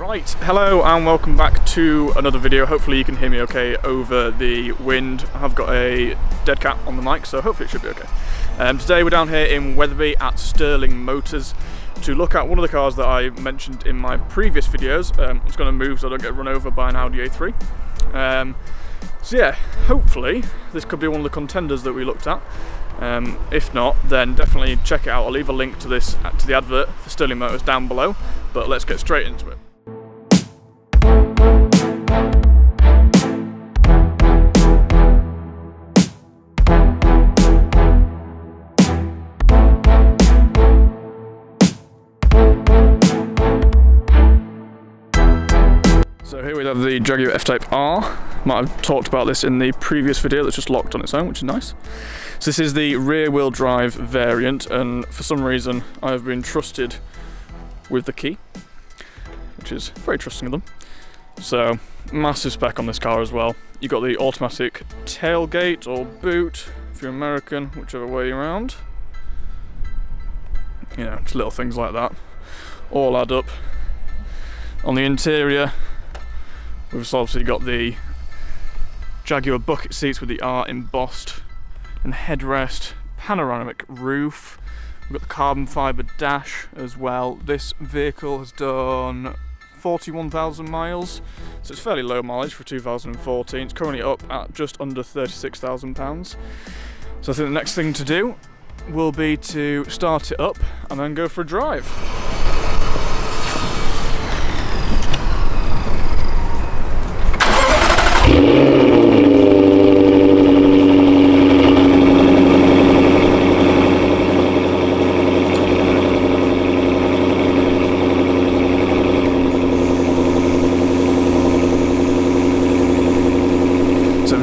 Right, hello and welcome back to another video. Hopefully you can hear me okay over the wind. I've got a dead cat on the mic, so hopefully it should be okay. Today we're down here in Wetherby at Sterling Motors to look at one of the cars that I mentioned in my previous videos. It's going to move so I don't get run over by an Audi RS3. So yeah, hopefully this could be one of the contenders that we looked at. If not, then definitely check it out. I'll leave a link to this, to the advert for Sterling Motors down below, but let's get straight into it. So here we have the Jaguar F-Type R. Might have talked about this in the previous video that's just locked on its own, which is nice. So this is the rear-wheel drive variant, and for some reason I've been trusted with the Mkii, which is very trusting of them. So massive spec on this car as well. You've got the automatic tailgate or boot, if you're American, whichever way you're around. You know, just little things like that all add up. On the interior, we've obviously got the Jaguar bucket seats with the R embossed, and headrest, panoramic roof. We've got the carbon fibre dash as well. This vehicle has done 41,000 miles, so it's fairly low mileage for 2014. It's currently up at just under £36,000. So I think the next thing to do will be to start it up and then go for a drive.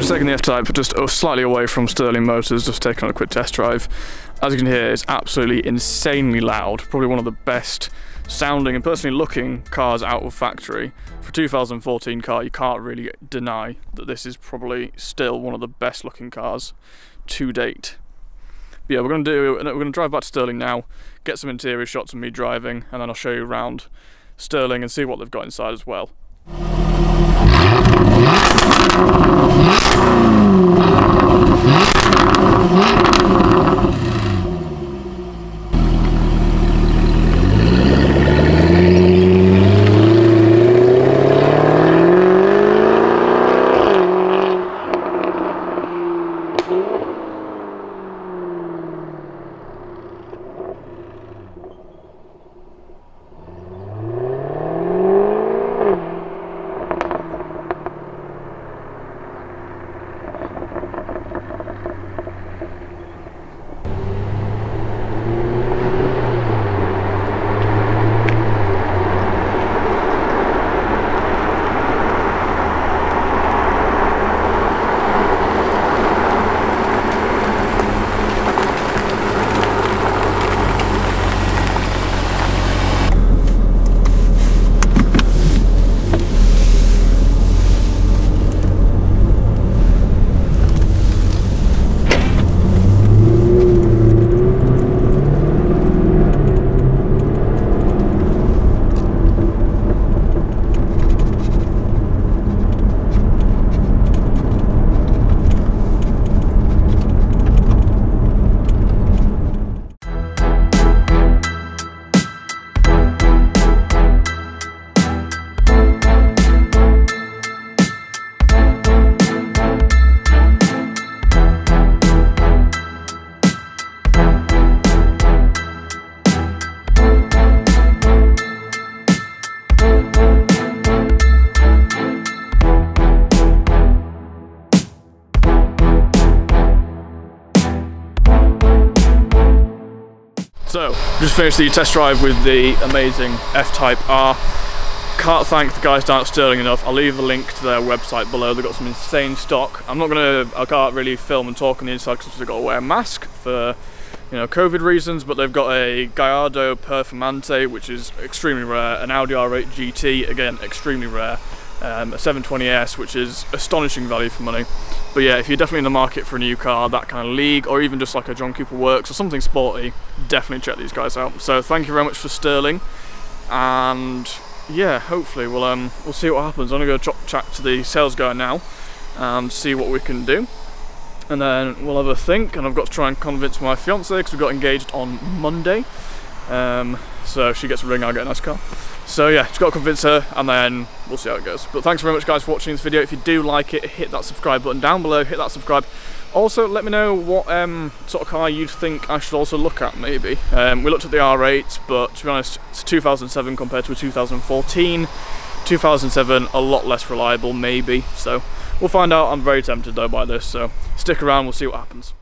Taking the F-Type just slightly away from Sterling Motors, just taking on a quick test drive. As you can hear, it's absolutely insanely loud. Probably one of the best sounding and personally looking cars out of factory. For a 2014 car, you can't really deny that this is probably still one of the best looking cars to date. But yeah, we're going to drive back to Sterling now, get some interior shots of me driving, and then I'll show you around Sterling and see what they've got inside as well. So, just finished the test drive with the amazing F-Type R. Can't thank the guys down at Sterling enough. I'll leave a link to their website below. They've got some insane stock. I can't really film and talk on the inside because they've got to wear a mask for, you know, COVID reasons, but they've got a Gallardo Performante, which is extremely rare, an Audi R8 GT, again, extremely rare, a 720S, which is astonishing value for money. But yeah, if you're definitely in the market for a new car, that kind of league, or even just like a John Cooper Works or something sporty, definitely check these guys out. So thank you very much for Sterling, and yeah, hopefully we'll see what happens. I'm gonna go chat to the sales guy now and see what we can do, and then we'll have a think. And I've got to try and convince my fiance, because we got engaged on Monday, so she gets a ring, I'll get a nice car. So yeah, just got to convince her, and then we'll see how it goes. But thanks very much, guys, for watching this video. If you do like it, hit that subscribe button down below, hit that subscribe. Also, let me know what sort of car you'd think I should also look at, maybe. We looked at the R8, but to be honest, it's a 2007 compared to a 2014. 2007, a lot less reliable, maybe. So we'll find out. I'm very tempted, though, by this, so stick around, we'll see what happens.